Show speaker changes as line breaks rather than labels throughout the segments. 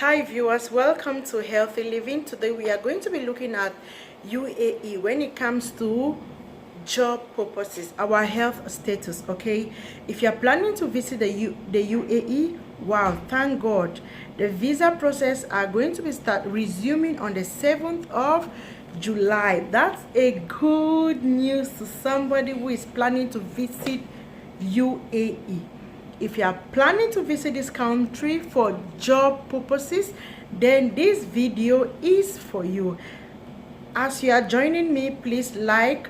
Hi viewers, welcome to Healthy Living. Today we are going to be looking at UAE when it comes to job purposes, our health status. Okay, if you are planning to visit the UAE, wow, thank God, the visa process are going to be resuming on the 7th of July. That's a good news to somebody who is planning to visit UAE. If you are planning to visit this country for job purposes, then this video is for you. As you are joining me, please like,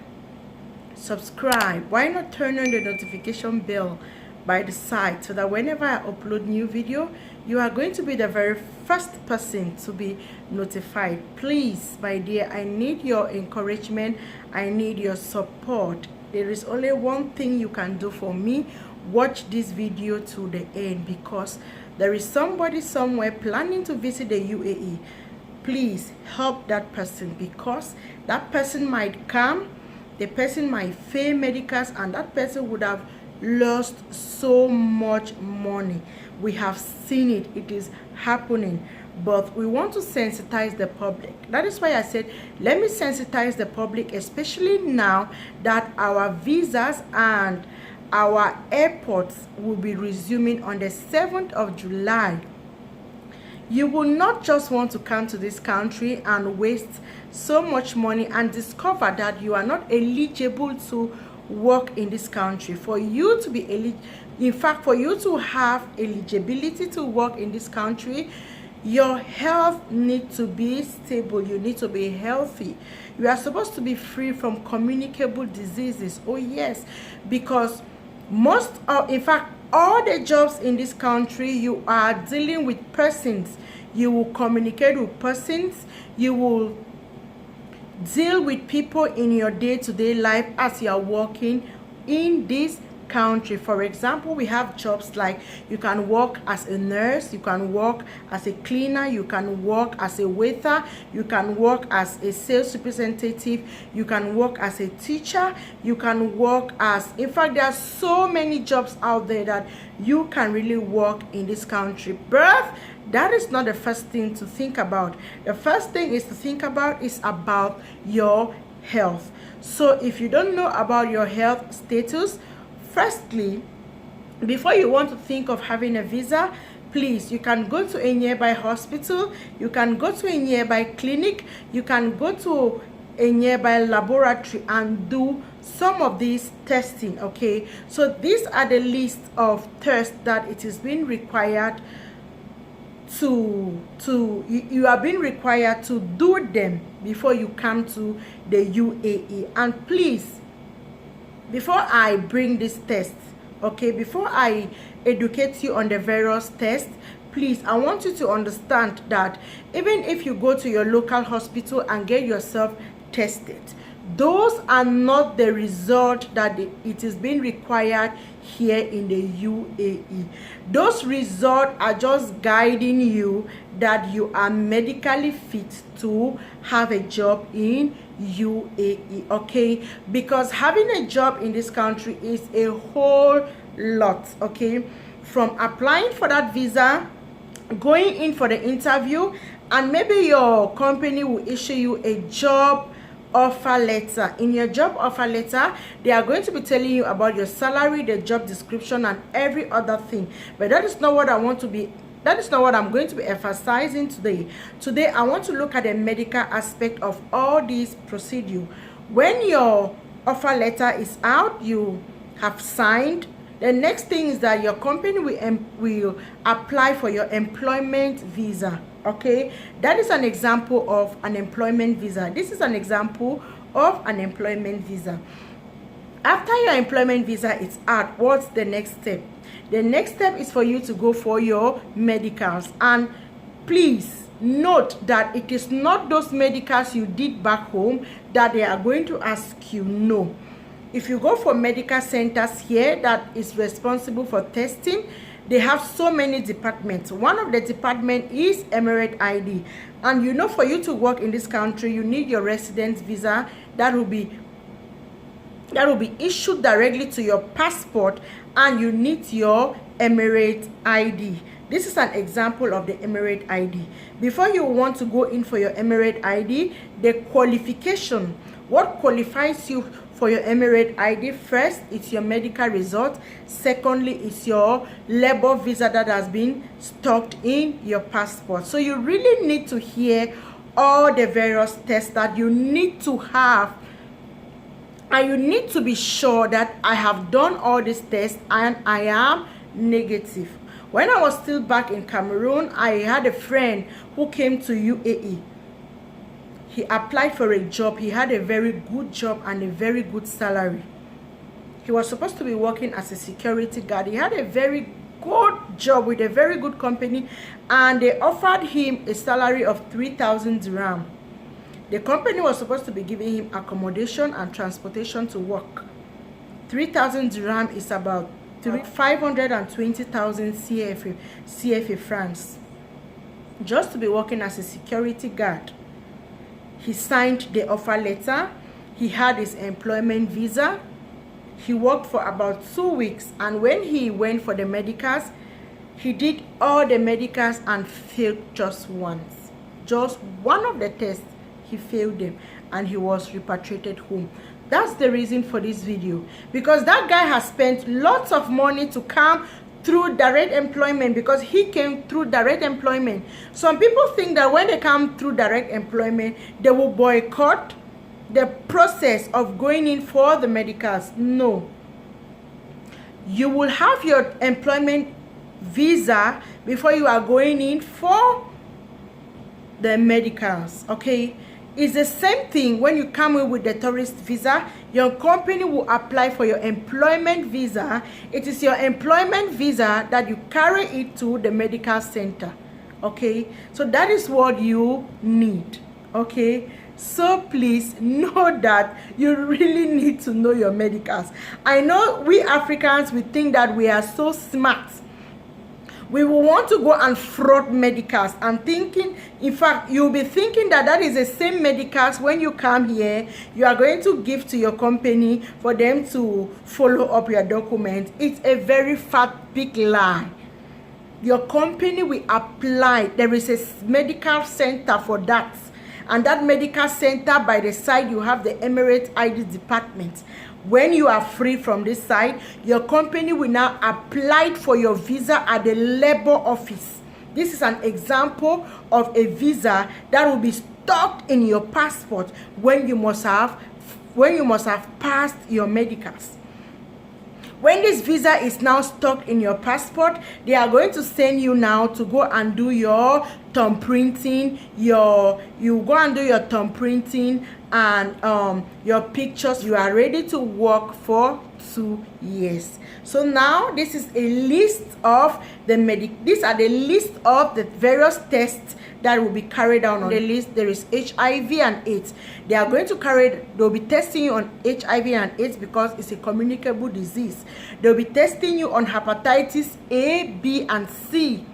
subscribe. Why not turn on the notification bell by the side so that whenever I upload new video, you are going to be the very first person to be notified. Please, my dear, I need your encouragement. I need your support. There is only one thing you can do for me. Watch this video to the end, because there is somebody somewhere planning to visit the UAE. Please help that person, because that person might come, the person might fail medicals, and that person would have lost so much money. We have seen it. It is happening. But we want to sensitize the public. That is why I said, let me sensitize the public, especially now that our visas and our airports will be resuming on the 7th of July. You will not just want to come to this country and waste so much money and discover that you are not eligible to work in this country. For you to be in fact, for you to have eligibility to work in this country, your health needs to be stable. You need to be healthy. You are supposed to be free from communicable diseases. Oh yes, because in fact, all the jobs in this country, you are dealing with persons. You will communicate with persons. You will deal with people in your day-to-day life as you are working in this country. For example, we have jobs like you can work as a nurse, you can work as a cleaner, you can work as a waiter, you can work as a sales representative, you can work as a teacher, you can work as, in fact, there are so many jobs out there that you can really work in this country. Birth, that is not the first thing to think about. The first thing is to think about is about your health. So if you don't know about your health status, firstly, before you want to think of having a visa, please, you can go to a nearby hospital, you can go to a nearby clinic, you can go to a nearby laboratory and do some of these testing. Okay, so these are the list of tests that it is being required you are being required to do them before you come to the UAE. And please, before I bring this test, okay, before I educate you on the various tests, please, I want you to understand that even if you go to your local hospital and get yourself tested, those are not the result that it is being required here in the UAE. Those results are just guiding you that you are medically fit to have a job in UAE, okay? Because having a job in this country is a whole lot, okay? From applying for that visa, going in for the interview, and maybe your company will issue you a job offer letter. In your job offer letter, they are going to be telling you about your salary, the job description, and every other thing. But that is not what I'm going to be emphasizing today. Today, I want to look at the medical aspect of all these procedures. When your offer letter is out, you have signed. The next thing is that your company will apply for your employment visa. Okay, that is an example of an employment visa. This is an example of an employment visa. After your employment visa is out, what's the next step? The next step is for you to go for your medicals. And please note that it is not those medicals you did back home that they are going to ask you. No. If you go for medical centers here that is responsible for testing, they have so many departments. One of the departments is Emirate ID. And you know, for you to work in this country, you need your residence visa that will be issued directly to your passport, and you need your Emirate ID. This is an example of the Emirate ID. Before you want to go in for your Emirate ID, the qualification, what qualifies you for your Emirate ID? First, it's your medical result. Secondly, it's your labor visa that has been stocked in your passport. So you really need to hear all the various tests that you need to have, and you need to be sure that I have done all these tests and I am negative. When I was still back in Cameroon, I had a friend who came to UAE. He applied for a job. He had a very good job and a very good salary. He was supposed to be working as a security guard. He had a very good job with a very good company, and they offered him a salary of 3,000 dirham. The company was supposed to be giving him accommodation and transportation to work. 3,000 dirham is about 520,000 CFA francs, just to be working as a security guard. He signed the offer letter. He had his employment visa. He worked for about 2 weeks, and when he went for the medicals, he did all the medicals and failed just once. Just one of the tests, he failed them, and he was repatriated home. That's the reason for this video, because that guy has spent lots of money to come through direct employment, because he came through direct employment. Some people think that when they come through direct employment, they will boycott the process of going in for the medicals. No. You will have your employment visa before you are going in for the medicals, okay? It's the same thing when you come in with the tourist visa. Your company will apply for your employment visa. It is your employment visa that you carry it to the medical center, okay? So that is what you need, okay? So please know that you really need to know your medicals. I know we Africans, we think that we are so smart. We will want to go and fraud medicals. I'm thinking, in fact, you'll be thinking that that is the same medicals when you come here, you are going to give to your company for them to follow up your documents. It's a very fat, big lie. Your company will apply. There is a medical center for that. And that medical center, by the side, you have the Emirate ID department. When you are free from this side, your company will now apply for your visa at the labor office. This is an example of a visa that will be stocked in your passport when you must have passed your medicals. When this visa is now stocked in your passport, they are going to send you now to go and do your thumb printing. You go and do your thumb printing and your pictures. You are ready to work for 2 years. So now this is a list of these are the list of the various tests that will be carried out on the list. There is HIV and AIDS. They'll be testing you on HIV and AIDS because it's a communicable disease. They'll be testing you on hepatitis A, B, and C.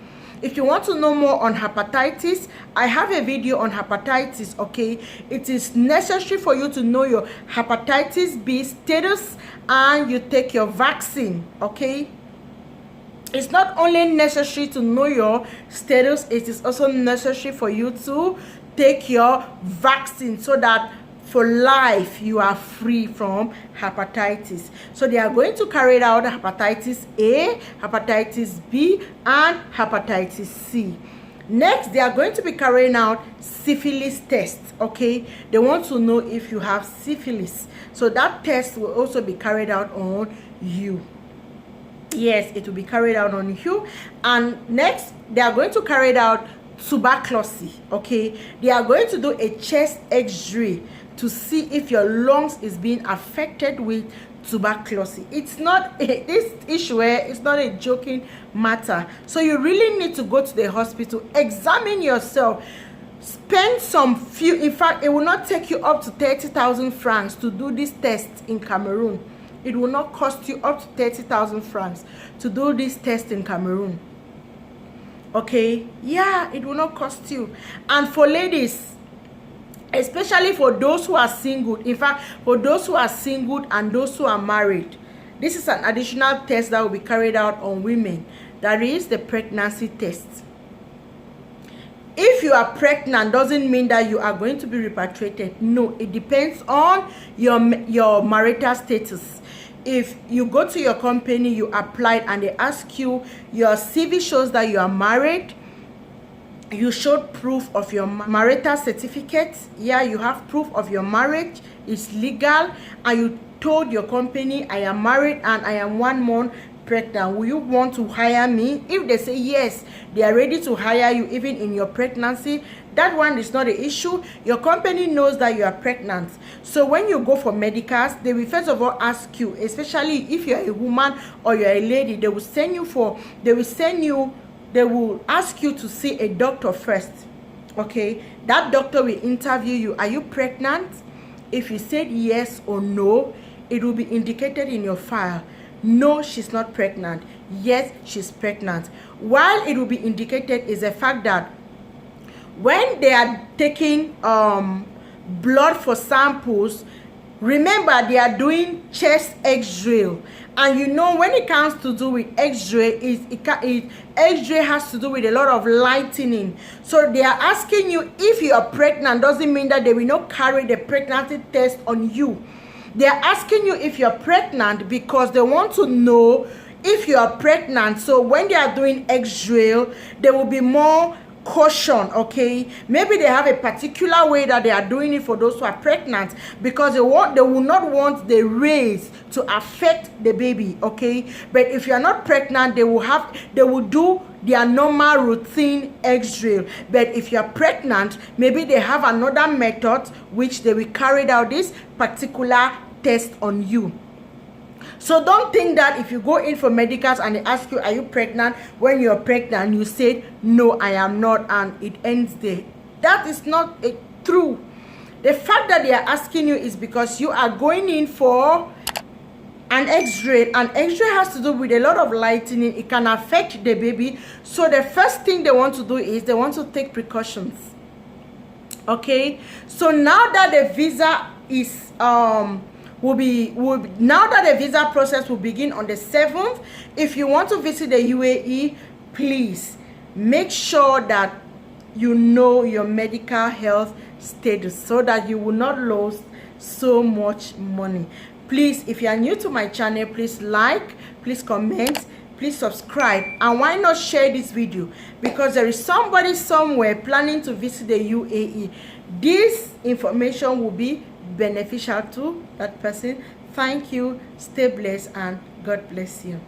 If you want to know more on hepatitis, I have a video on hepatitis, okay? It is necessary for you to know your hepatitis B status and you take your vaccine, okay? It's not only necessary to know your status, it is also necessary for you to take your vaccine so that for life you are free from hepatitis. So they are going to carry out hepatitis A, hepatitis B, and hepatitis C. Next, they are going to be carrying out syphilis tests, okay? They want to know if you have syphilis. So that test will also be carried out on you. Yes, it will be carried out on you. And next, they are going to carry out tuberculosis, okay? They are going to do a chest x-ray to see if your lungs is being affected with tuberculosis. It's not this issue it's not a joking matter. So you really need to go to the hospital, examine yourself, spend in fact, it will not take you up to 30,000 francs to do this test in Cameroon. It will not cost you up to 30,000 francs to do this test in Cameroon. Okay? Yeah, it will not cost you. And for ladies, especially for those who are single, in fact, for those who are single and those who are married, this is an additional test that will be carried out on women. that is the pregnancy test. If you are pregnant, doesn't mean that you are going to be repatriated. No, it depends on your marital status. If you go to your company, you applied, and they ask you, your CV shows that you are married, you showed proof of your marital certificate, yeah, you have proof of your marriage, it's legal, and you told your company, I am married and I am 1 month pregnant, will you want to hire me? If they say yes, they are ready to hire you even in your pregnancy, that one is not an issue. Your company knows that you are pregnant. So when you go for medicals, they will first of all ask you, especially if you are a woman or you are a lady, they will ask you to see a doctor first. Okay, that doctor will interview you. Are you pregnant? If you said yes or no, it will be indicated in your file. No, she's not pregnant. Yes, she's pregnant. While it will be indicated is the fact that when they are taking blood for samples, remember they are doing chest x-ray, and you know when it comes to do with x-ray, x-ray has to do with a lot of lightening. So they are asking you if you are pregnant. Doesn't mean that they will not carry the pregnancy test on you. They are asking you if you're pregnant because they want to know if you are pregnant. So when they are doing x-ray, there will be more caution. Okay, maybe they have a particular way that they are doing it for those who are pregnant, because they will not want the rays to affect the baby. Okay, but if you are not pregnant, they will do their normal routine x-ray. But if you are pregnant, maybe they have another method which they will carry out this particular test on you. So don't think that if you go in for medicals and they ask you, are you pregnant? When you're pregnant, you say, no, I am not, and it ends there. That is not true. The fact that they are asking you is because you are going in for an x-ray, and x-ray has to do with a lot of lightening. It can affect the baby. So the first thing they want to do is they want to take precautions. Okay, so now that the visa is now that the visa process will begin on the 7th, if you want to visit the UAE, please make sure that you know your medical health status so that you will not lose so much money. Please, if you are new to my channel, please like, please comment, please subscribe, and why not share this video, because there is somebody somewhere planning to visit the UAE. This information will be beneficial to that person. Thank you. Stay blessed and God bless you.